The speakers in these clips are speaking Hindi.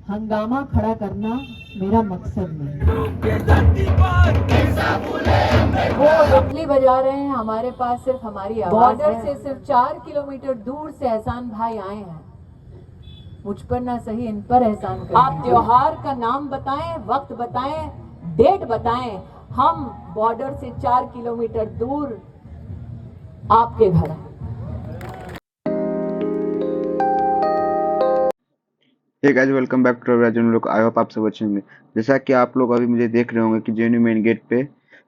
हंगामा खड़ा करना मेरा मकसद नहीं। वो उंगली बजा रहे हैं, हमारे पास सिर्फ हमारी आवाज है। बॉर्डर से सिर्फ 4 किलोमीटर दूर से एहसान भाई आए हैं। मुझ पर ना सही इन पर एहसान करें। आप त्योहार का नाम बताएं, वक्त बताएं, डेट बताएं। हम बॉर्डर से 4 किलोमीटर दूर आपके घर हैं। Hey guys, welcome back to Rajan लोग। आई होप आप सब अच्छे होंगे। जैसा कि आप लोग अभी मुझे देख रहे होंगे कि जेएनयू मेन गेट पे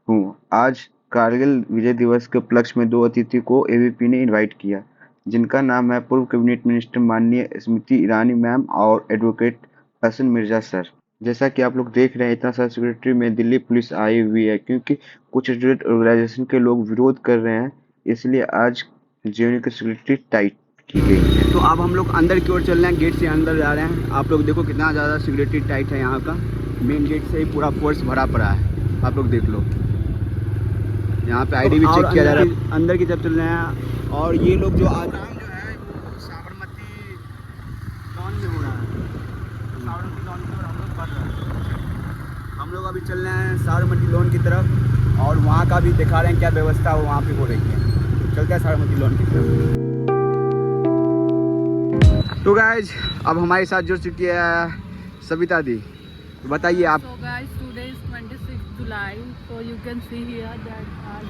हूँ। आज कारगिल विजय दिवस के उपलक्ष्य में 2 अतिथि को एवीपी ने इनवाइट किया, जिनका नाम है पूर्व कैबिनेट मिनिस्टर माननीय स्मृति ईरानी मैम और एडवोकेट हसन मिर्जा सर। जैसा कि आप लोग देख रहे हैं, इतना सारा सिक्योरिटी में दिल्ली पुलिस आई हुई है, क्योंकि कुछ स्टूडेंट ऑर्गेनाइजेशन के लोग विरोध कर रहे हैं, इसलिए आज जेएनयू की सिक्योरिटी टाइट की गई है। तो अब हम लोग अंदर की ओर चल रहे हैं, गेट से अंदर जा रहे हैं। आप लोग देखो कितना ज़्यादा सिक्योरिटी टाइट है यहाँ का। मेन गेट से ही पूरा फोर्स भरा पड़ा है, आप लोग देख लो। यहाँ पे आईडी भी चेक किया जा रहा है। अंदर की तरफ चल रहे हैं और ये लोग जो आराम जो है वो साबरमती लॉन में हो रहा है। साबरमती लॉन की ओर हम लोग बढ़ रहे हैं। हम लोग अभी चल रहे हैं साबरमती लॉन की तरफ और वहाँ का भी दिखा रहे हैं क्या व्यवस्था वहाँ पे हो रही है। चलते हैं साबरमती लॉन की तरफ। तो गाइज अब हमारे साथ जुड़ चुकी है सविता दी। तो बताइए आप। So guys, today is 26 July. So you can see here that आज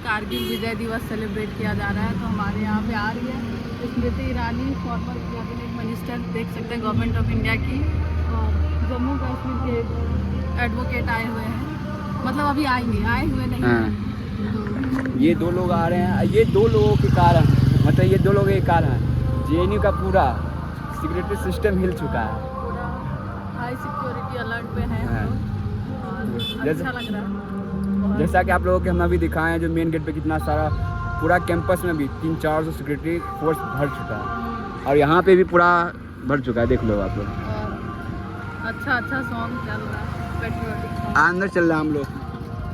कारगिल विजय दिवस सेलिब्रेट किया जा रहा है। तो हमारे यहाँ पे आ रही है Smriti Irani, former cabinet minister, देख सकते हैं गवर्नमेंट ऑफ इंडिया की, और जम्मू कश्मीर के एडवोकेट आए हुए हैं। मतलब अभी आए हुए नहीं हैं। ये 2 लोग आ रहे हैं, ये 2 लोगों के कारण, मतलब ये 2 लोगों के कारण जेएनयू का पूरा सिक्योरिटी सिस्टम हिल चुका है। हाई सिक्योरिटी अलर्ट पे है हम लोग। अच्छा लग रहा है। जैसा कि आप लोगों के हम अभी दिखाए हैं, जो मेन गेट पे कितना सारा पूरा कैंपस में भी 300-400 सिक्योरिटी फोर्स भर चुका है और यहाँ पे भी पूरा भर चुका है। देख लो आप लोग। अच्छा सॉन्ग चल रहा है, पेट्रियोटिक सॉन्ग। अंदर चल रहा है हम लोग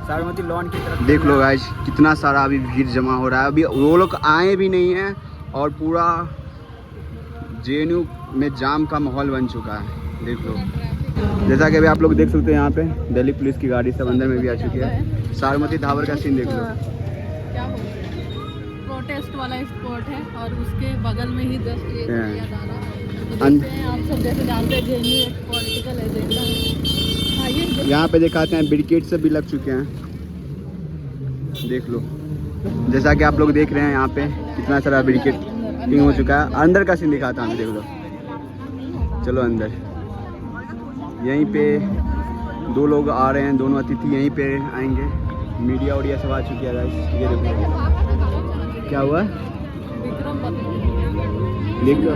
साबरमती लॉन की तरफ। देख लो गाइस कितना सारा अभी भीड़ जमा हो रहा है। अभी वो लोग आए भी नहीं हैं और पूरा जेएनयू में जाम का माहौल बन चुका है। देख लो, जैसा कि अभी आप लोग देख सकते हैं यहाँ पे दिल्ली पुलिस की गाड़ी सब अंदर में भी आ चुकी है। साबरमती धावर का सीन देख लो। क्या बोल रहे हैं, प्रोटेस्ट वाला स्पॉट है और उसके बगल में ही जस्ट ये किया जा रहा है। तो देखते हैं, आप सब जैसे जानते हैं जेएनयू एक पॉलिटिकल एजेंडा है। आइए यहाँ पे दिखाते हैं, बैरिकेड से भी लग चुके हैं। देख लो, जैसा कि आप लोग देख रहे हैं यहाँ पे कितना सारा बैरिकेड हो चुका है। अंदर का सीन दिखाता हूँ, देख लो। चलो अंदर। यहीं पे 2 लोग आ रहे हैं, दोनों अतिथि यहीं पे आएंगे। मीडिया और ये सब आ चुकी है गाइस। ये देखो क्या हुआ, देखो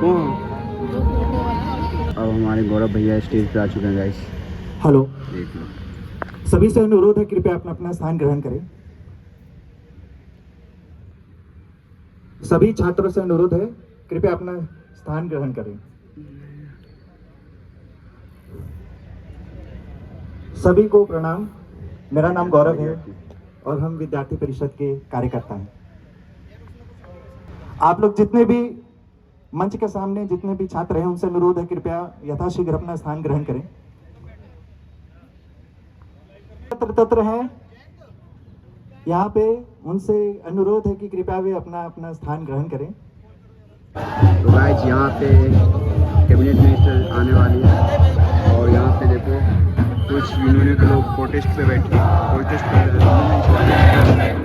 कौन। अब हमारे गौरव भैया स्टेज पे आ चुके हैं गाइस। हेलो, देख लो। सभी से अनुरोध है कृपया अपना अपना स्थान ग्रहण करें। सभी छात्रों से अनुरोध है कृपया अपना स्थान ग्रहण करें। सभी को प्रणाम। मेरा नाम गौरव है और हम विद्यार्थी परिषद के कार्यकर्ता हैं। आप लोग जितने भी मंच के सामने जितने भी छात्र हैं उनसे अनुरोध है कृपया यथाशीघ्र अपना स्थान ग्रहण करें। तत्र हैं यहाँ पे, उनसे अनुरोध है कि कृपया वे अपना अपना स्थान ग्रहण करें। तो गाइस यहाँ पे कैबिनेट मिनिस्टर आने वाली है और यहाँ पे देखो कुछ यूनियन के लोग प्रोटेस्ट पे बैठे प्रोटेस्ट कर रहे हैं।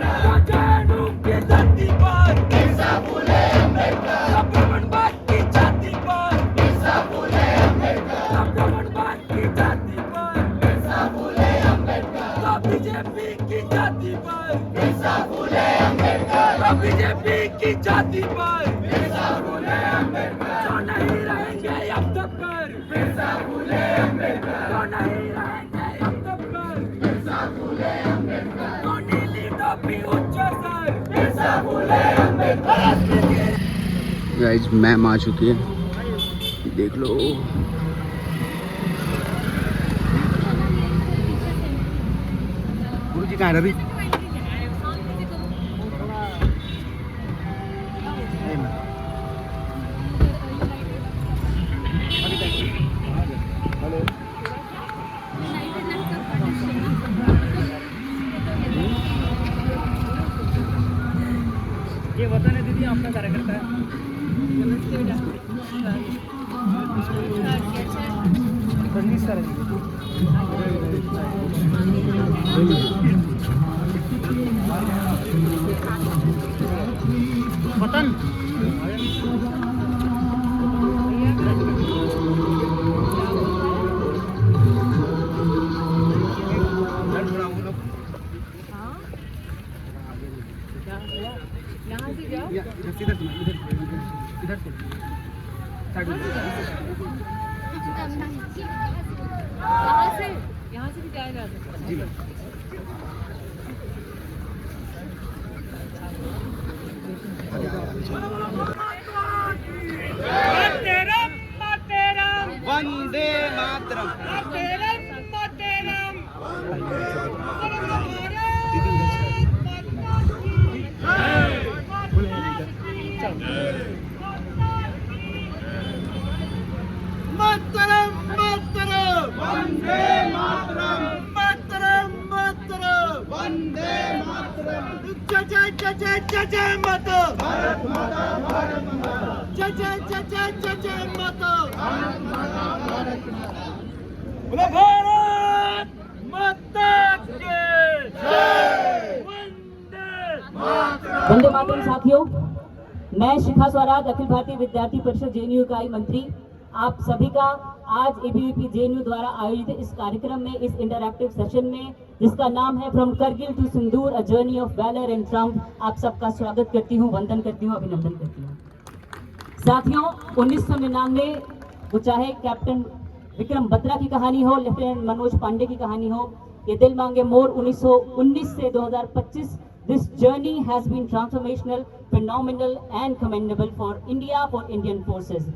बीजेपी की जाति पर बिरसा फुले अम्बेडकर जो नहीं रहेंगे अब तक पर बिरसा फुले अम्बेडकर जो नहीं रहेंगे अब तक पर बिरसा फुले अम्बेडकर जो नीली टोपी उच्च सर बिरसा फुले अम्बेडकर। गाइस मैम आ चुकी है, देख लो। गुरुजी कहाँ है रवि? यहाँ से जाओ। यहाँ से भी जाया जा सकता है। वंदे मातरम। मातरम मातरम वंदे मातरम मातरम मातरम वंदे मातरम। जय जय जय जय जय माता भारत माता भारत माता। जय जय जय जय जय जय माता भारत माता भारत माता। बोलो भारत माता की जय। वंदे मातरम। वंदे मातरम। साथियों, मैं शिखा स्वराज, अखिल भारतीय विद्यार्थी परिषद जेएनयू इकाई मंत्री, आप सभी का आज एबीवीपी जेएनयू द्वारा आयोजित इस कार्यक्रम में, इस इंटरैक्टिव सेशन में, जिसका नाम है from Kargil to Sindoor a journey of valour and triumph, आप सबका स्वागत करती हूँ, वंदन करती हूँ, अभिनंदन करती हूँ। साथियों, 1999, वो चाहे कैप्टन विक्रम बत्रा की कहानी हो, लेफ्टिनेंट मनोज पांडे की कहानी हो, ये दिल मांगे मोर 1919 से 2025, this journey has been transformational, phenomenal and commendable for India, for Indian forces.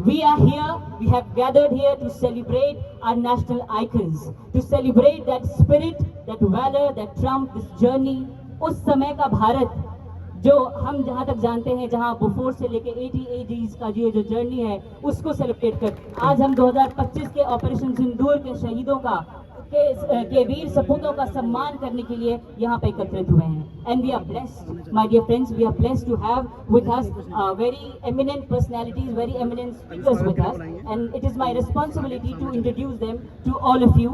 We are here, we have gathered here to celebrate our national icons, to celebrate that spirit, that valor, that trump, this journey. उस समय का भारत जो हम जहाँ तक जानते हैं, जहाँ बुफोर से लेके 80 ADs का जो जर्नी है, उसको सेलिब्रेट कर आज हम 2025 के ऑपरेशन सिंदूर के शहीदों का के वीर सपूतों का सम्मान करने के लिए यहाँ पे एकत्रित हुए हैं। And we are blessed, my dear friends, we are blessed to have with us very eminent personalities, very eminent speakers with us, and it is my responsibility to introduce them to all of you.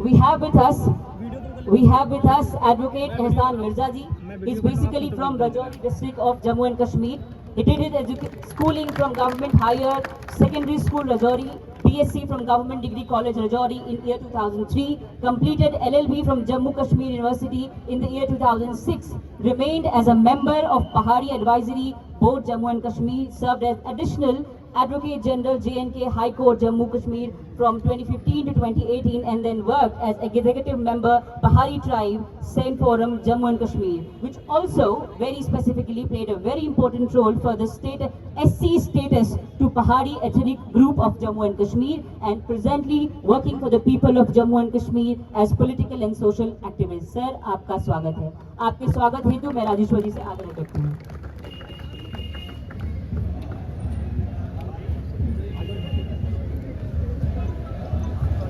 We have with us Advocate Ehsan Mirza ji. He is basically from Rajouri district of Jammu and Kashmir. He did his schooling from Government Higher Secondary School Rajouri, BSc from Government Degree College Rajouri in year 2003, completed LLB from Jammu Kashmir University in the year 2006, remained as a member of Pahari Advisory Board Jammu and Kashmir, served as additional Advocate General J&K High Court Jammu Kashmir from 2015 to 2018, and then worked as executive member Pahari Tribe Same Forum Jammu and Kashmir, which also very specifically played a very important role for the state SC status to Pahari ethnic group of Jammu and Kashmir, and presently working for the people of Jammu and Kashmir as political and social activist. Sir, आपका स्वागत है। आपके स्वागत हेतु मैं राजेश्वर जी से आग्रह करती हूँ।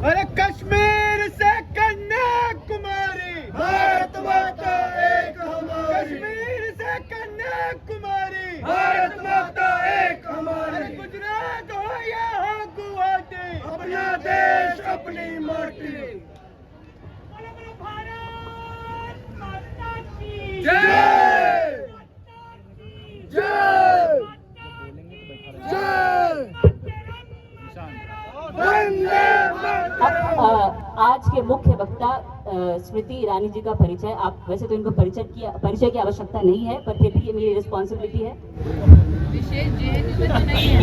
अरे कश्मीर से कन्याकुमारी भारत माता एक हमारी। कश्मीर से कन्याकुमारी भारत माता एक हमारी। गुजरात हो या हो गुवाहाटी, अपना देश अपनी माटी। भारत माता की जय जय जय। वंदे आज के मुख्य वक्ता स्मृति ईरानी जी का परिचय, आप वैसे तो इनको परिचय की आवश्यकता नहीं है, पर फिर भी ये मेरी रिस्पॉन्सिबिलिटी है। विशेष जेएनयू में नहीं है।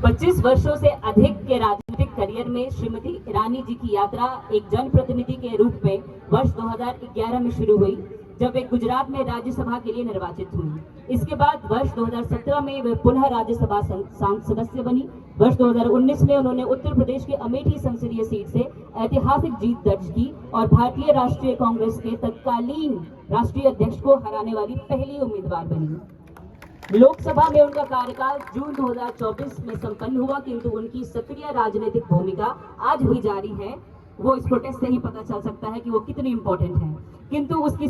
25 वर्षों से अधिक के राजनीतिक करियर में श्रीमती ईरानी जी की यात्रा एक जनप्रतिनिधि के रूप में वर्ष 2011 में शुरू हुई, जब वे गुजरात में राज्यसभा के लिए निर्वाचित हुई। इसके बाद वर्ष 2017 में वे पुनः राज्यसभा सदस्य बनी। वर्ष 2019 में उन्होंने उत्तर प्रदेश के अमेठी संसदीय सीट से ऐतिहासिक जीत दर्ज की और भारतीय राष्ट्रीय कांग्रेस के तत्कालीन राष्ट्रीय अध्यक्ष को हराने वाली पहली उम्मीदवार बनी। लोकसभा में उनका कार्यकाल जून 2024 में संपन्न हुआ, किंतु उनकी सक्रिय राजनीतिक भूमिका आज भी जारी है। वो इस प्रोटेस्ट से ही पता चल सकता है कि वो कितनी इंपॉर्टेंट है। किंतु उसकी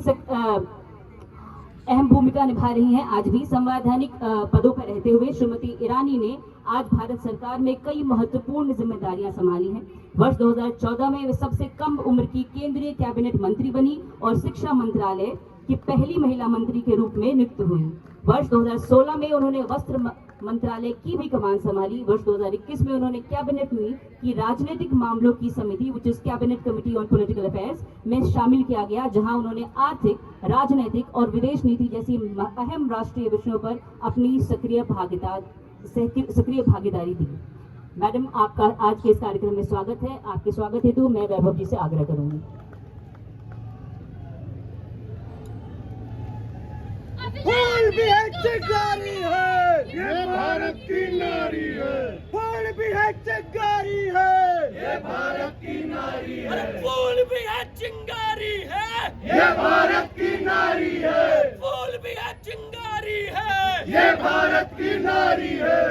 अहम भूमिका निभा रही हैं। आज भी संवैधानिक पदों पर रहते हुए श्रीमती ईरानी ने आज भारत सरकार में कई महत्वपूर्ण जिम्मेदारियां संभाली हैं। वर्ष 2014 में वे सबसे कम उम्र की केंद्रीय कैबिनेट मंत्री बनी और शिक्षा मंत्रालय की पहली महिला मंत्री के रूप में नियुक्त हुई। वर्ष 2016 में उन्होंने वस्त्र मंत्रालय की भी कमान संभाली। वर्ष 2021 में उन्होंने कैबिनेट में की राजनीतिक मामलों की समिति which is cabinet committee on political affairs में शामिल किया गया, जहां उन्होंने आर्थिक, राजनीतिक और विदेश नीति जैसी अहम राष्ट्रीय विषयों पर अपनी सक्रिय भागीदारी दी। मैडम, आपका आज के इस कार्यक्रम में स्वागत है। आपके स्वागत हेतु मैं वैभव जी से आग्रह करूंगी। फूल भी है चिंगारी है, ये भारत की नारी है। फूल भी है चिंगारी है, ये भारत की नारी है। फूल भी है चिंगारी है, ये भारत की नारी है। फूल भी है चिंगारी है, ये भारत की नारी है।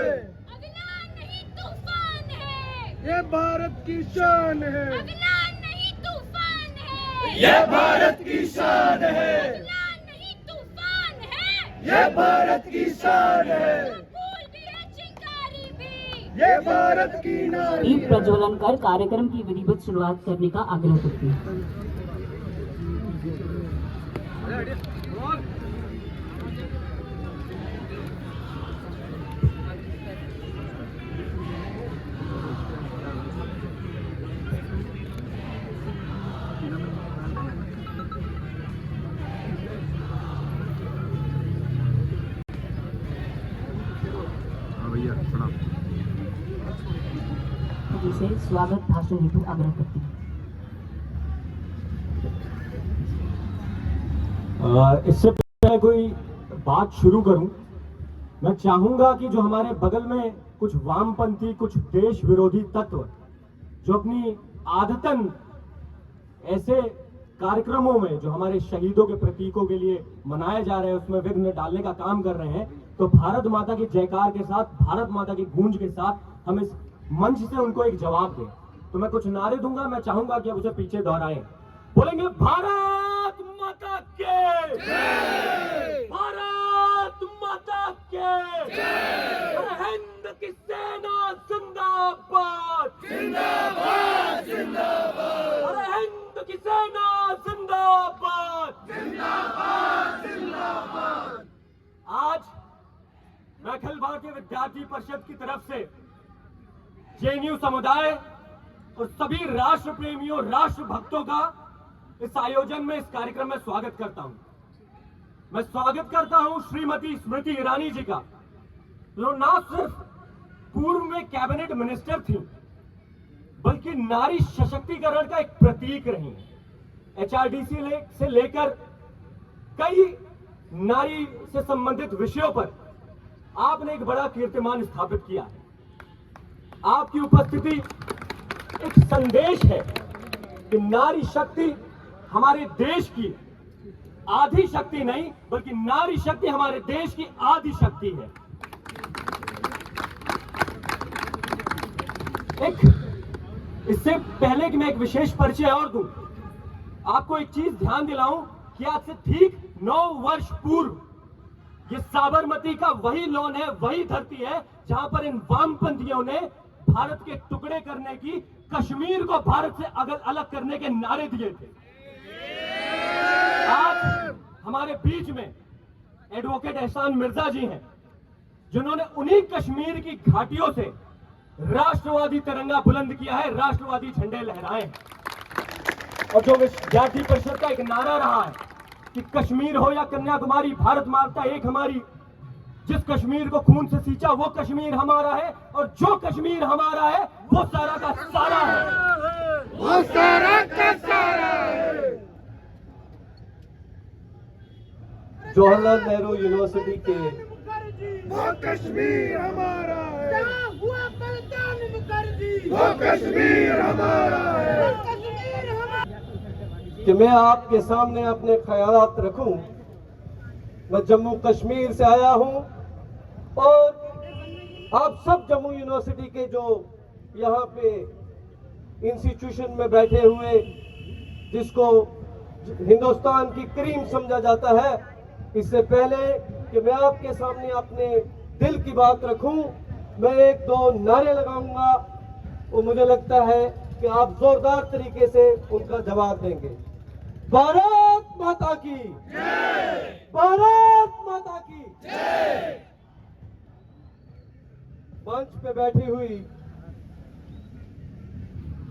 अगला नहीं तूफान है, ये भारत की शान है। अगला नहीं तूफान है, ये भारत की शान है। अगला नहीं तूफान है, ये भारत की शान है। फूल भी है चिंगारी भी, ये भारत की नारी दीप प्रज्वलन कर कार्यक्रम की विधिवत शुरुआत करने का आग्रह करती हूँ। जिसे स्वागत भाषण हेतु आग्रह करती हूँ। इससे पहले कोई बात शुरू करूं, मैं चाहूंगा कि जो हमारे बगल में कुछ वामपंथी, कुछ देश विरोधी तत्व जो अपनी आदतन ऐसे कार्यक्रमों में जो हमारे शहीदों के प्रतीकों के लिए मनाए जा रहे हैं उसमें विघ्न डालने का काम कर रहे हैं, तो भारत माता की जयकार के साथ, भारत माता की गूंज के साथ हम इस मंच से उनको एक जवाब दें। तो मैं कुछ नारे दूंगा, मैं चाहूंगा कि आप उसे पीछे दोहराएं। बोलेंगे भारत माता के जय, भारत माता के जय, हिंद की सेना जिंदाबाद, जिंदाबाद, जिंदाबाद, हिंद की सेना जिंदाबाद, जिंदाबाद, जिंदाबाद। आज मैं अखिल भारतीय विद्यार्थी परिषद की तरफ से जेएनयू समुदाय और सभी राष्ट्र प्रेमियों, राष्ट्र भक्तों का इस आयोजन में, इस कार्यक्रम में स्वागत करता हूं। मैं स्वागत करता हूं श्रीमती स्मृति ईरानी जी का, जो ना सिर्फ पूर्व में कैबिनेट मिनिस्टर थी, बल्कि नारी सशक्तिकरण का एक प्रतीक रही हैं। एचआरडीसी से लेकर कई नारी से संबंधित विषयों पर आपने एक बड़ा कीर्तिमान स्थापित किया है। आपकी उपस्थिति एक संदेश है कि नारी शक्ति हमारे देश की आधी शक्ति नहीं, बल्कि नारी शक्ति हमारे देश की आधी शक्ति है। इससे पहले कि मैं एक विशेष परिचय और दूं, आपको एक चीज ध्यान दिलाऊं कि आज से ठीक 9 वर्ष पूर्व ये साबरमती का वही लॉन है, वही धरती है जहां पर इन वामपंथियों ने भारत के टुकड़े करने की, कश्मीर को भारत से अलग करने के नारे दिए थे। आज हमारे बीच में एडवोकेट एहसान मिर्जा जी हैं, जिन्होंने उन्हीं कश्मीर की घाटियों से राष्ट्रवादी तिरंगा बुलंद किया है, राष्ट्रवादी झंडे लहराए हैं। और जो विद्यार्थी परिषद का एक नारा रहा है कि कश्मीर हो या कन्याकुमारी, भारत माता एक हमारी, जिस कश्मीर को खून से सींचा वो कश्मीर हमारा है, और जो कश्मीर हमारा है वो सारा का सारा है, वो सारा का सारा है। जवाहरलाल नेहरू यूनिवर्सिटी के वो कश्मीर हमारा है, हुआ बलिदान मुखर्जी, वो कश्मीर हमारा है, वो कश्मीर हमारा। कि मैं आपके सामने अपने ख्यालात रखूं। मैं जम्मू कश्मीर से आया हूं और आप सब जम्मू यूनिवर्सिटी के जो यहाँ पे इंस्टीट्यूशन में बैठे हुए, जिसको हिंदुस्तान की क्रीम समझा जाता है, इससे पहले कि मैं आपके सामने अपने दिल की बात रखूं, मैं एक दो नारे लगाऊंगा और मुझे लगता है कि आप जोरदार तरीके से उनका जवाब देंगे। भारत माता की जय! भारत माता की जय! मंच पे बैठी हुई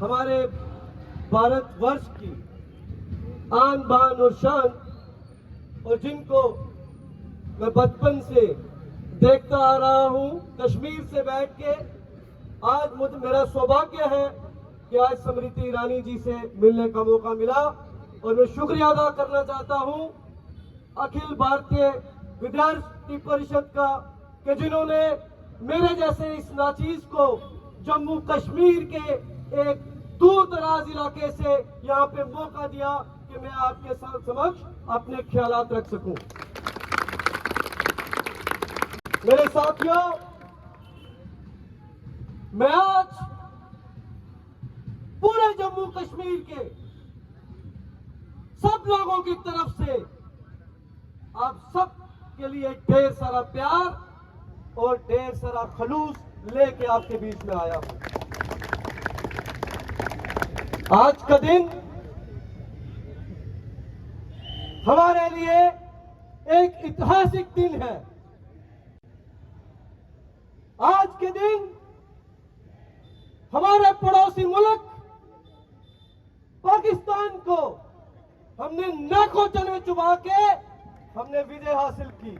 हमारे भारतवर्ष की आन बान और शान, और जिनको मैं बचपन से देखता आ रहा हूं कश्मीर से बैठ के, आज मुझे मेरा सौभाग्य है कि आज स्मृति ईरानी जी से मिलने का मौका मिला, और मैं शुक्रिया अदा करना चाहता हूं अखिल भारतीय विद्यार्थी परिषद का कि जिन्होंने मेरे जैसे इस नाचीज को जम्मू कश्मीर के एक दूर दराज इलाके से यहाँ पे मौका दिया कि मैं आपके समक्ष अपने ख्यालात रख सकूं। मेरे साथियों, मैं आज पूरे जम्मू कश्मीर के सब लोगों की तरफ से आप सब के लिए ढेर सारा प्यार और ढेर सारा खलूस लेके आपके बीच में आया हूं। आज का दिन हमारे लिए एक ऐतिहासिक दिन है। आज के दिन हमारे पड़ोसी मुल्क पाकिस्तान को हमने नाकों चने चुबा के हमने विजय हासिल की।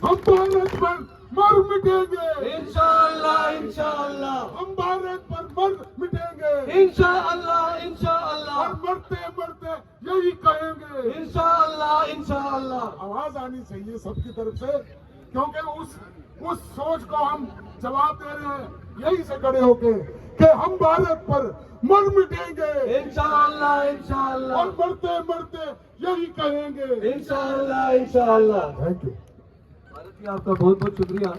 हम भारत पर मर मिटेंगे इंशाअल्लाह, इंशाअल्लाह। हम भारत पर मर मिटेंगे इंशाअल्लाह, इंशाअल्लाह। और मरते मरते यही कहेंगे इंशाअल्लाह, इंशाअल्लाह। आवाज आनी चाहिए सबकी तरफ से, क्योंकि उस सोच को हम जवाब दे रहे हैं यही से खड़े होके कि हम भारत पर मर मिटेंगे इंशाअल्लाह, इंशाअल्लाह। और मरते मरते यही कहेंगे इंशाअल्लाह, इंशाअल्लाह। Thank you. आपका बहुत बहुत शुक्रिया।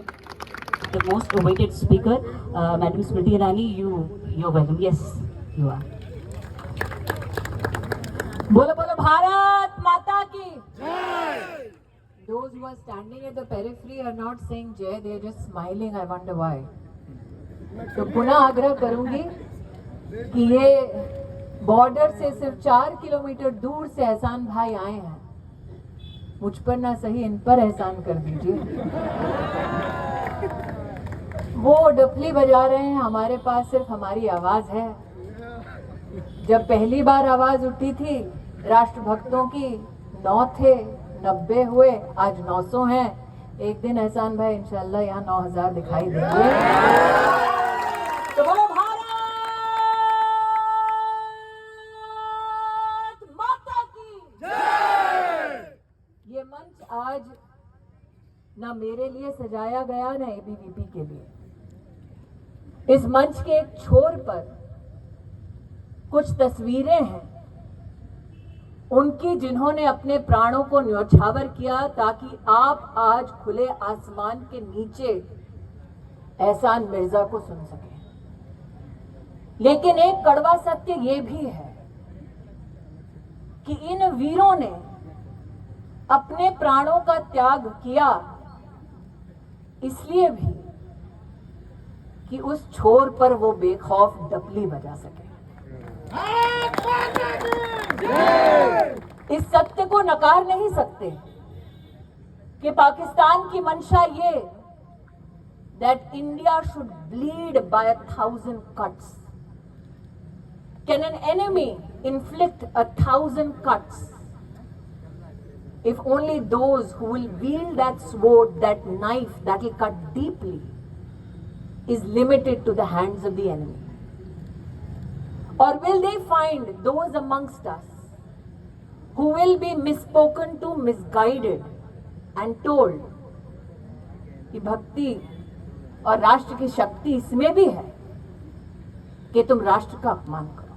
The most awaited speaker, Madam Smriti Irani, you're welcome. Yes, you are. बोलो बोलो भारत माता की जय। Those who are standing at the periphery are not saying jay, they are just smiling. I wonder why. तो पुनः आग्रह करूंगी कि ये बॉर्डर से सिर्फ 4 किलोमीटर दूर से एहसान भाई आए हैं, मुझ पर ना सही इन पर एहसान कर दीजिए। वो डफली बजा रहे हैं, हमारे पास सिर्फ हमारी आवाज है। जब पहली बार आवाज उठी थी राष्ट्रभक्तों की, 9 थे, 90 हुए, आज 900 हैं। एक दिन एहसान भाई इंशाल्लाह यहाँ 9000 दिखाई देंगे। तो बोलो भारत माता की जय। ये मंच आज ना मेरे लिए सजाया गया ना एबीवीपी के लिए। इस मंच के एक छोर पर कुछ तस्वीरें हैं उनकी, जिन्होंने अपने प्राणों को न्यौछावर किया ताकि आप आज खुले आसमान के नीचे एहसान मिर्जा को सुन सकें। लेकिन एक कड़वा सत्य ये भी है कि इन वीरों ने अपने प्राणों का त्याग किया इसलिए भी कि उस छोर पर वो बेखौफ डफली बजा सके। इस सत्य को नकार नहीं सकते कि पाकिस्तान की मंशा ये that India should bleed by 1,000 cuts. Can an enemy inflict 1,000 cuts if only those who will wield that sword, that knife that will cut deeply, is limited to the hands of the enemy? Or will they find those amongst us who will be misspoken to, misguided and told कि भक्ति और राष्ट्र की शक्ति इसमें भी है कि तुम राष्ट्र का अपमान करो।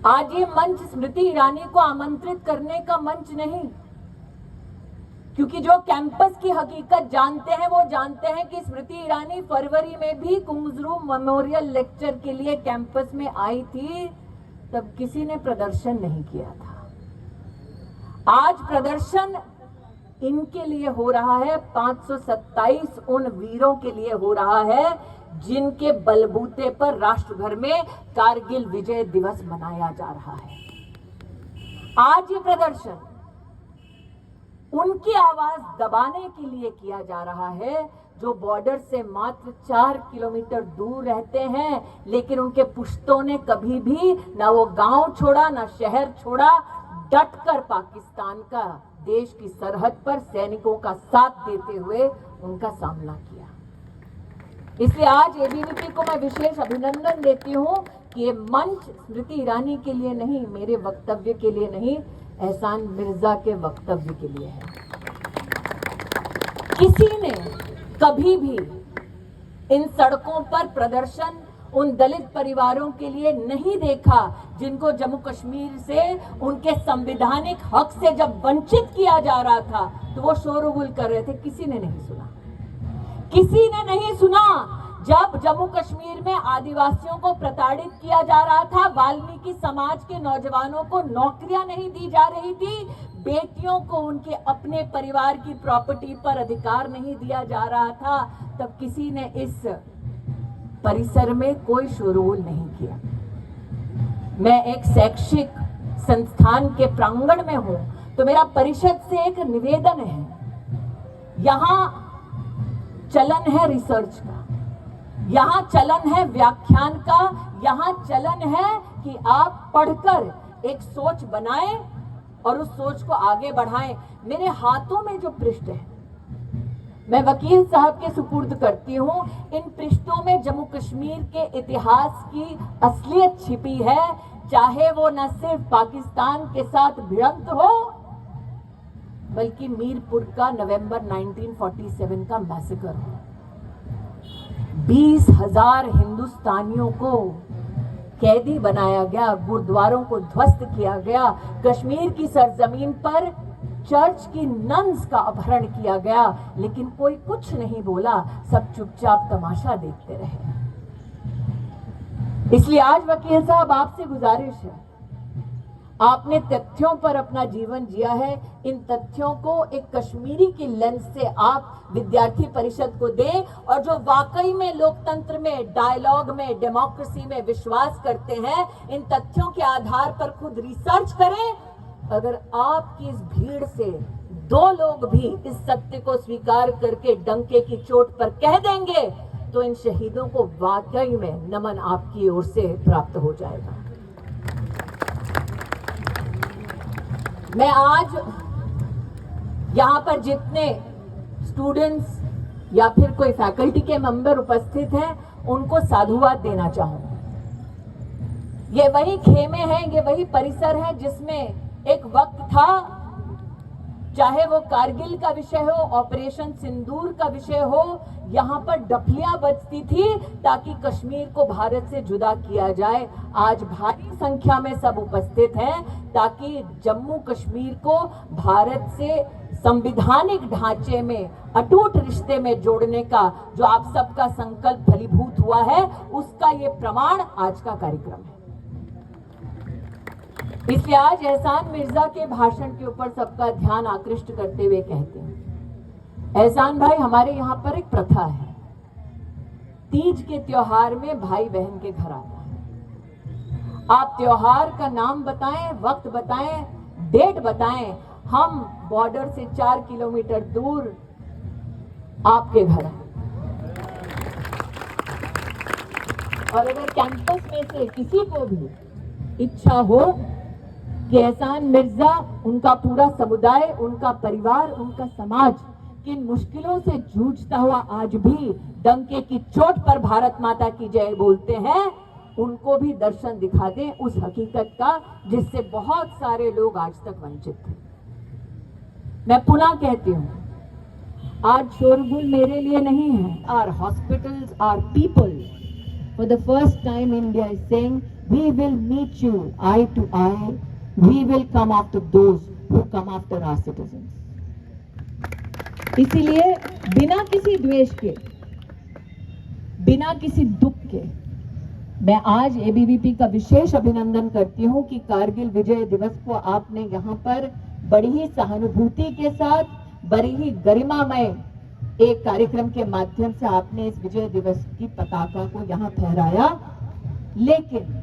आज ये मंच स्मृति ईरानी को आमंत्रित करने का मंच नहीं, क्योंकि जो कैंपस की हकीकत जानते हैं वो जानते हैं कि स्मृति ईरानी फरवरी में भी कुंगजरू मेमोरियल लेक्चर के लिए कैंपस में आई थी, तब किसी ने प्रदर्शन नहीं किया था। आज प्रदर्शन इनके लिए हो रहा है, 527 उन वीरों के लिए हो रहा है जिनके बलबूते पर राष्ट्र भर में कारगिल विजय दिवस मनाया जा रहा है। आज ये प्रदर्शन उनकी आवाज दबाने के लिए किया जा रहा है जो बॉर्डर से मात्र 4 किलोमीटर दूर रहते हैं, लेकिन उनके पुश्तों ने कभी भी ना वो गांव छोड़ा ना शहर छोड़ा, डटकर पाकिस्तान का देश की सरहद पर सैनिकों का साथ देते हुए उनका सामना किया। इसलिए आज एबीवीपी को मैं विशेष अभिनंदन देती हूं कि ये मंच स्मृति ईरानी के लिए नहीं, मेरे वक्तव्य के लिए नहीं, एहसान मिर्जा के वक्तव्य के लिए है। किसी ने कभी भी इन सड़कों पर प्रदर्शन उन दलित परिवारों के लिए नहीं देखा जिनको जम्मू कश्मीर से उनके संवैधानिक हक से जब वंचित किया जा रहा था तो वो शोरगुल कर रहे थे। किसी ने नहीं सुना, किसी ने नहीं सुना। जब जम्मू कश्मीर में आदिवासियों को प्रताड़ित किया जा रहा था, वाल्मीकि समाज के नौजवानों को नौकरियां नहीं दी जा रही थी, बेटियों को उनके अपने परिवार की प्रॉपर्टी पर अधिकार नहीं दिया जा रहा था, तब किसी ने इस परिसर में कोई शोरगुल नहीं किया। मैं एक शैक्षिक संस्थान के प्रांगण में हूं तो मेरा परिषद से एक निवेदन है। यहां चलन है रिसर्च का, यहां चलन है व्याख्यान का, यहां चलन है कि आप पढ़कर एक सोच बनाएं और उस सोच को आगे बढ़ाएं। मेरे हाथों में जो पृष्ठ है मैं वकील साहब के सुपुर्द करती हूं। इन पृष्ठों में जम्मू कश्मीर के इतिहास की असलियत छिपी है, चाहे वो न सिर्फ पाकिस्तान के साथ भिड़ंत हो बल्कि मीरपुर का नवंबर 1947 का मैसेकर हो। 20,000 हिंदुस्तानियों को कैदी बनाया गया, गुरुद्वारों को ध्वस्त किया गया, कश्मीर की सरजमीन पर चर्च की नन्स का अपहरण किया गया, लेकिन कोई कुछ नहीं बोला, सब चुपचाप तमाशा देखते रहे। इसलिए आज वकील साहब आपसे गुजारिश है, आपने तथ्यों पर अपना जीवन जिया है, इन तथ्यों को एक कश्मीरी की लेंस से आप विद्यार्थी परिषद को दें और जो वाकई में लोकतंत्र में, डायलॉग में, डेमोक्रेसी में विश्वास करते हैं, इन तथ्यों के आधार पर खुद रिसर्च करें। अगर आपकी इस भीड़ से 2 लोग भी इस सत्य को स्वीकार करके डंके की चोट पर कह देंगे तो इन शहीदों को वाकई में नमन आपकी ओर से प्राप्त हो जाएगा। मैं आज यहाँ पर जितने स्टूडेंट्स या फिर कोई फैकल्टी के मेंबर उपस्थित हैं उनको साधुवाद देना चाहूंगा। ये वही खेमे हैं, ये वही परिसर है जिसमें एक वक्त था, चाहे वो कारगिल का विषय हो, ऑपरेशन सिंदूर का विषय हो, यहाँ पर डफलियां बजती थी ताकि कश्मीर को भारत से जुदा किया जाए। आज भारी संख्या में सब उपस्थित हैं ताकि जम्मू कश्मीर को भारत से संवैधानिक ढांचे में, अटूट रिश्ते में जोड़ने का जो आप सबका संकल्प फलीभूत हुआ है, उसका ये प्रमाण आज का कार्यक्रम है। इसलिए आज एहसान मिर्जा के भाषण के ऊपर सबका ध्यान आकृष्ट करते हुए कहते हैं, एहसान भाई, हमारे यहाँ पर एक प्रथा है, तीज के त्योहार में भाई बहन के घर आता है। आप त्योहार का नाम बताएं, वक्त बताएं, डेट बताएं, हम बॉर्डर से 4 किलोमीटर दूर आपके घर आए। और अगर कैंपस में से किसी को भी इच्छा हो कि एहसान मिर्जा, उनका पूरा समुदाय, उनका परिवार, उनका समाज किन मुश्किलों से जूझता हुआ आज भी डंके की चोट पर भारत माता की जय बोलते हैं, उनको भी दर्शन दिखा दें उस हकीकत का जिससे बहुत सारे लोग आज तक वंचित थे। मैं पुनः कहती हूँ, आज शोरगुल मेरे लिए नहीं है। Our hospitals, our people, for the first time India is saying we will meet you eye to eye, we will come after those who come after our citizens। इसीलिए बिना किसी द्वेष के, बिना किसी दुख के, मैं आज एबीवीपी का विशेष अभिनंदन करती हूं कि कारगिल विजय दिवस को आपने यहाँ पर बड़ी ही सहानुभूति के साथ, बड़ी ही गरिमामय एक कार्यक्रम के माध्यम से आपने इस विजय दिवस की पताका को यहाँ फहराया। लेकिन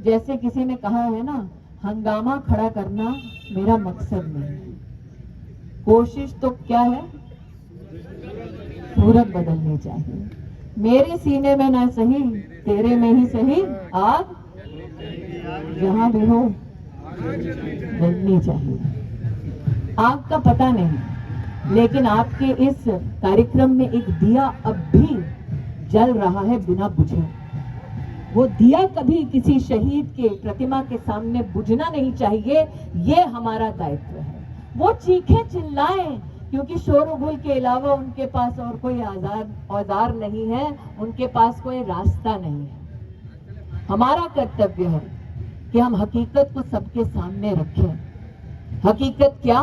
जैसे किसी ने कहा है ना, हंगामा खड़ा करना मेरा मकसद नहीं है। कोशिश तो क्या है, सूरत बदलनी चाहिए। मेरे सीने में ना सही, तेरे में ही सही, आग जहां भी हो जलनी चाहिए। आग का पता नहीं, लेकिन आपके इस कार्यक्रम में एक दिया अब भी जल रहा है बिना बुझे। वो दिया कभी किसी शहीद के प्रतिमा के सामने बुझना नहीं चाहिए, ये हमारा दायित्व है। वो चीखे चिल्लाएं, क्योंकि शोर-गुल के अलावा उनके पास और कोई औजार नहीं है, उनके पास कोई रास्ता नहीं है। हमारा कर्तव्य है कि हम हकीकत को सबके सामने रखें। हकीकत क्या?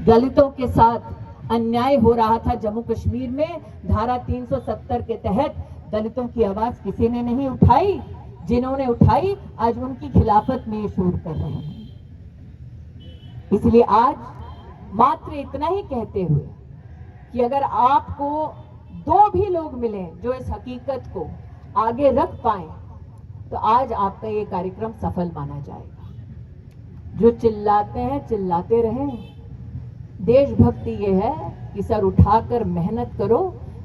दलितों के साथ अन्याय हो रहा था जम्मू कश्मीर में। धारा 370 के तहत दलितों की आवाज किसी ने नहीं उठाई। जिन्होंने उठाई आज उनकी खिलाफत में ये शोर कर रहे हैं। इसलिए आज मात्र इतना ही कहते हुए कि अगर आपको दो भी लोग मिले जो इस हकीकत को आगे रख पाए, तो आज आपका ये कार्यक्रम सफल माना जाएगा। जो चिल्लाते हैं चिल्लाते रहें। देशभक्ति ये है कि सर उठाकर मेहनत करो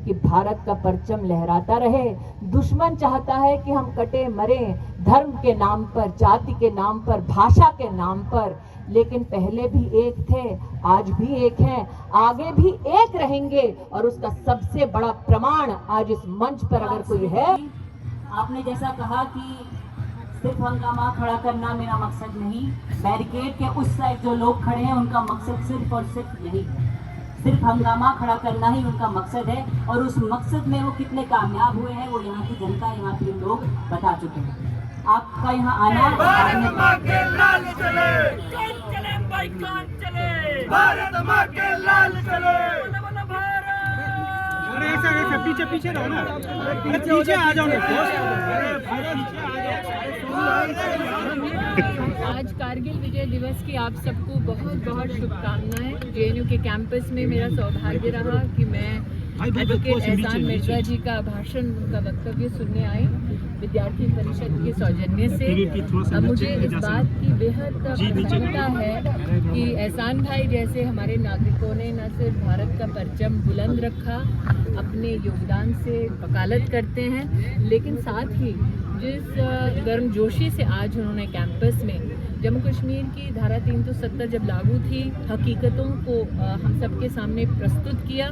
कि भारत का परचम लहराता रहे। दुश्मन चाहता है कि हम कटे मरे धर्म के नाम पर, जाति के नाम पर, भाषा के नाम पर, लेकिन पहले भी एक थे, आज भी एक हैं, आगे भी एक रहेंगे। और उसका सबसे बड़ा प्रमाण आज इस मंच पर अगर कोई है। आपने जैसा कहा कि सिर्फ हंगामा खड़ा करना मेरा मकसद नहीं, बैरिकेड के उस साइड जो लोग खड़े हैं उनका मकसद सिर्फ और सिर्फ यही है। सिर्फ हंगामा खड़ा करना ही उनका मकसद है, और उस मकसद में वो कितने कामयाब हुए हैं वो यहाँ की जनता, यहाँ के लोग बता चुके हैं। आपका यहाँ आना भारत माँ के लाल चले, कौन चले भाई कौन चले, भारत माँ के लाल चले, बोलो बोलो भारत। ऐसा पीछे पीछे रहो ना, पीछे आ जाओ आज कारगिल विजय दिवस की आप सबको बहुत बहुत शुभकामनाएं। जेएनयू के कैंपस में मेरा सौभाग्य रहा कि मैं एडवोकेट एहसान मिर्जा जी का भाषण, उनका वक्तव्य सुनने आई विद्यार्थी परिषद के सौजन्य से। मुझे इस बात की बेहद प्रसन्नता है कि एहसान भाई जैसे हमारे नागरिकों ने न सिर्फ भारत का परचम बुलंद रखा, अपने योगदान से वकालत करते हैं, लेकिन साथ ही जिस गर्मजोशी से आज उन्होंने कैंपस में जम्मू कश्मीर की धारा 370 जब लागू थी, हकीकतों को हम सबके सामने प्रस्तुत किया,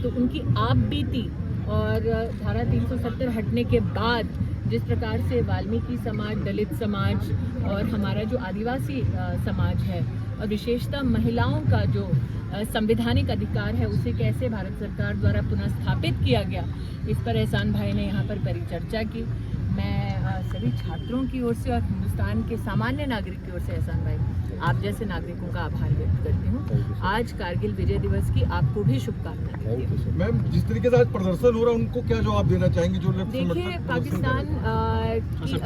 तो उनकी आप बीती और धारा 370 हटने के बाद जिस प्रकार से वाल्मीकि समाज, दलित समाज और हमारा जो आदिवासी समाज है और विशेषतः महिलाओं का जो संवैधानिक अधिकार है उसे कैसे भारत सरकार द्वारा पुनः स्थापित किया गया, इस पर एहसान भाई ने यहाँ पर परिचर्चा की। मैं सभी छात्रों की ओर से और हिंदुस्तान के सामान्य नागरिक की ओर से एहसान भाई आप जैसे नागरिकों का आभार व्यक्त करती हूँ। आज कारगिल विजय दिवस की आपको भी शुभकामनाएं देती हूँ। मैम, जिस तरीके से आज प्रदर्शन हो रहा है उनको क्या जवाब देना चाहेंगे जो देखिए, पाकिस्तान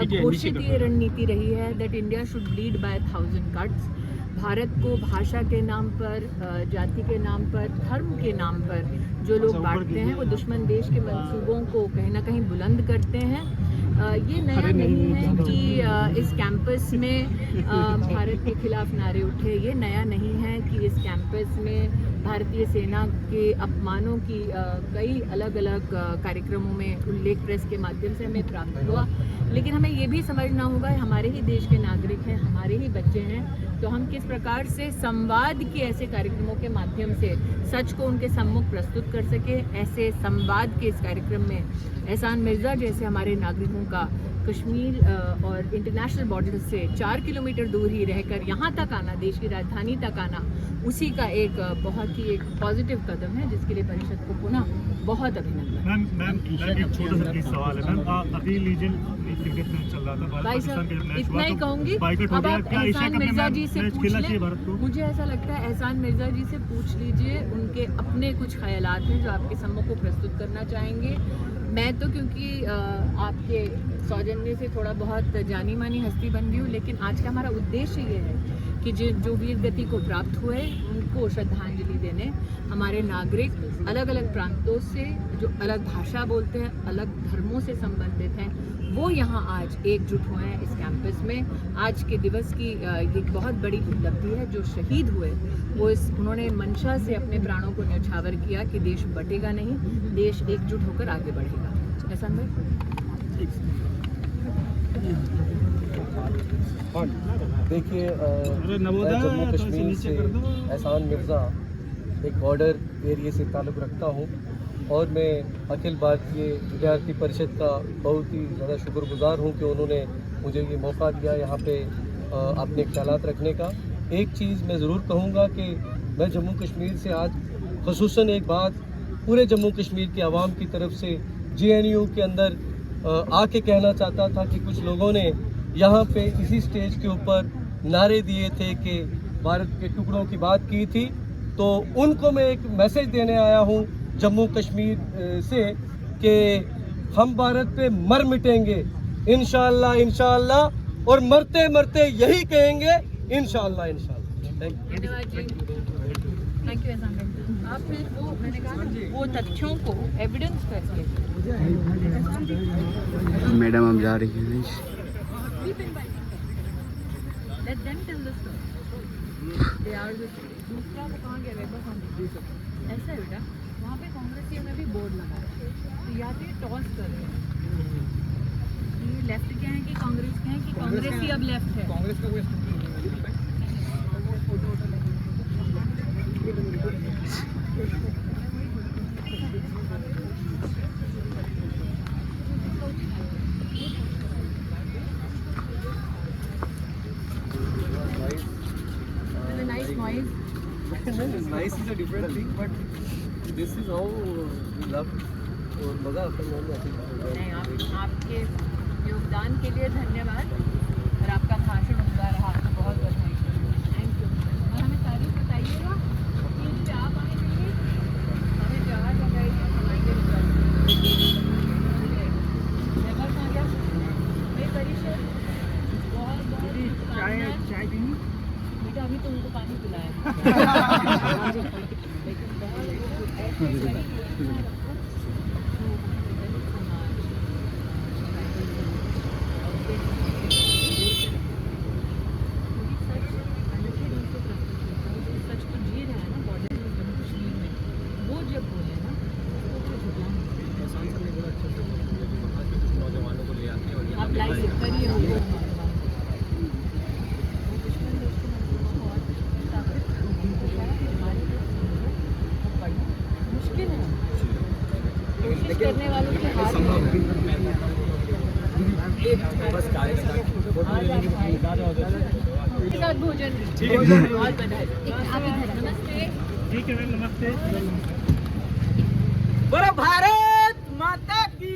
की घोषित ये रणनीति रही है that India should lead by 1000 cuts. Bharat को भाषा के नाम पर, जाति के नाम पर, धर्म के नाम पर जो लोग बांटते हैं वो दुश्मन देश के मंसूबों को कहीं ना कहीं बुलंद करते हैं। ये नया नहीं है कि इस कैंपस में भारत के खिलाफ नारे उठे, ये नया नहीं है कि इस कैंपस में भारतीय सेना के अपमानों की कई अलग अलग कार्यक्रमों में उल्लेख प्रेस के माध्यम से हमें प्राप्त हुआ। लेकिन हमें ये भी समझना होगा हमारे ही देश के नागरिक हैं, हमारे ही बच्चे हैं, तो हम किस प्रकार से संवाद के ऐसे कार्यक्रमों के माध्यम से सच को उनके सम्मुख प्रस्तुत कर सके। ऐसे संवाद के इस कार्यक्रम में एहसान मिर्जा जैसे हमारे नागरिकों का कश्मीर और इंटरनेशनल बॉर्डर से 4 किलोमीटर दूर ही रहकर यहाँ तक आना, देश की राजधानी तक आना, उसी का एक बहुत ही एक पॉजिटिव कदम है जिसके लिए परिषद को पुनः बहुत अभिनंदन। मैम एक छोटा सा सवाल है मैम, अभी लीजेंड क्रिकेट मैच चल रहा था, भाई साहब इतना ही कहूँगी। अब आप एहसान मिर्जा जी से पूछ लें, मुझे ऐसा लगता है एहसान मिर्जा जी से पूछ लीजिए, उनके अपने कुछ ख्यालात हैं जो आपके सम्मुख को प्रस्तुत करना चाहेंगे। मैं तो क्योंकि आपके सौजन्य से थोड़ा बहुत जानी मानी हस्ती बन गई हूँ, लेकिन आज का हमारा उद्देश्य ये है कि जो वीर गति को प्राप्त हुए उनको श्रद्धांजलि देने हमारे नागरिक अलग अलग प्रांतों से जो अलग भाषा बोलते हैं, अलग धर्मों से संबंधित हैं, वो यहाँ आज एकजुट हुए हैं इस कैंपस में। आज के दिवस की एक बहुत बड़ी उपलब्धि है। जो शहीद हुए वो उन्होंने मंशा से अपने प्राणों को न्यौछावर किया कि देश बटेगा नहीं, देश एकजुट होकर आगे बढ़ेगा। ऐसा देखिए, जम्मू कश्मीर से एहसान मिर्ज़ा एक बॉर्डर एरिया से ताल्लुक़ रखता हूँ और मैं अखिल भारतीय विद्यार्थी परिषद का बहुत ही ज़्यादा शुक्रगुजार हूँ कि उन्होंने मुझे ये मौका दिया यहाँ पे अपने ख्यालात रखने का। एक चीज़ मैं ज़रूर कहूँगा कि मैं जम्मू कश्मीर से आज ख़ुसूसन एक बात पूरे जम्मू कश्मीर के आवाम की तरफ से JNU के अंदर आके कहना चाहता था कि कुछ लोगों ने यहाँ पे इसी स्टेज के ऊपर नारे दिए थे कि भारत के टुकड़ों की बात की थी, तो उनको मैं एक मैसेज देने आया हूँ जम्मू कश्मीर से कि हम भारत पे मर मिटेंगे इंशाअल्लाह इंशाअल्लाह, और मरते मरते यही कहेंगे इंशाअल्लाह इंशाअल्लाह। थैंक यू एहसान भाई। आप फिर वो मैंने कहा वो तथ्यों को एविडेंस करके मैडम हम जा रही हैं। Let them tell the story. They are the story. दूसरा वो कहाँ गया वेबर फाउंडेशन, ऐसा है बेटा, वहाँ पे कांग्रेसियों ने भी बोर्ड लगाया तो या तो ये टॉस कर रहे हैं ये लेफ्ट के हैं कि कांग्रेस के हैं कि कांग्रेस ही अब लेफ्ट है। कांग्रेस का कोई Nice is a different thing, but this is how we love और मज़ा आता है। नहीं, आपके योगदान के लिए धन्यवाद और आपका भाषण उमदा रहा, आपको बहुत बधाई। Thank you. और हमें तारीफ बताइएगा कि जब आप आएंगे हमें जहाँ जगह हमारे लेबर कहाँ गया ये परिषद बहुत बहुत चाय पीनी बेटा, अभी तो उनको पानी पिलाया लेकिन बहुत करने वालों के हाथ साथ भोजन बहुत बधाई। नमस्ते। ठीक है नमस्ते। बोलो भारत माता की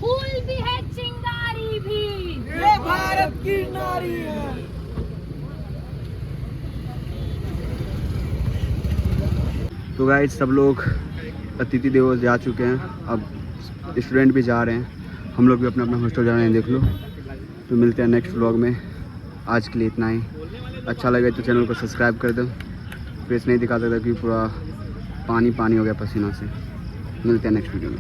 फूल भी है चिंगारी भी, ये भारत की नारी है। तो गाइस सब लोग अतिथि देवो जा चुके हैं, अब स्टूडेंट भी जा रहे हैं, हम लोग भी अपना अपना हॉस्टल जा रहे हैं। देख लो, तो मिलते हैं नेक्स्ट व्लॉग में। आज के लिए इतना ही। अच्छा लगे तो चैनल को सब्सक्राइब कर दो। फेस नहीं दिखा सकता क्योंकि पूरा पानी पानी हो गया पसीना से। मिलते हैं नेक्स्ट वीडियो में।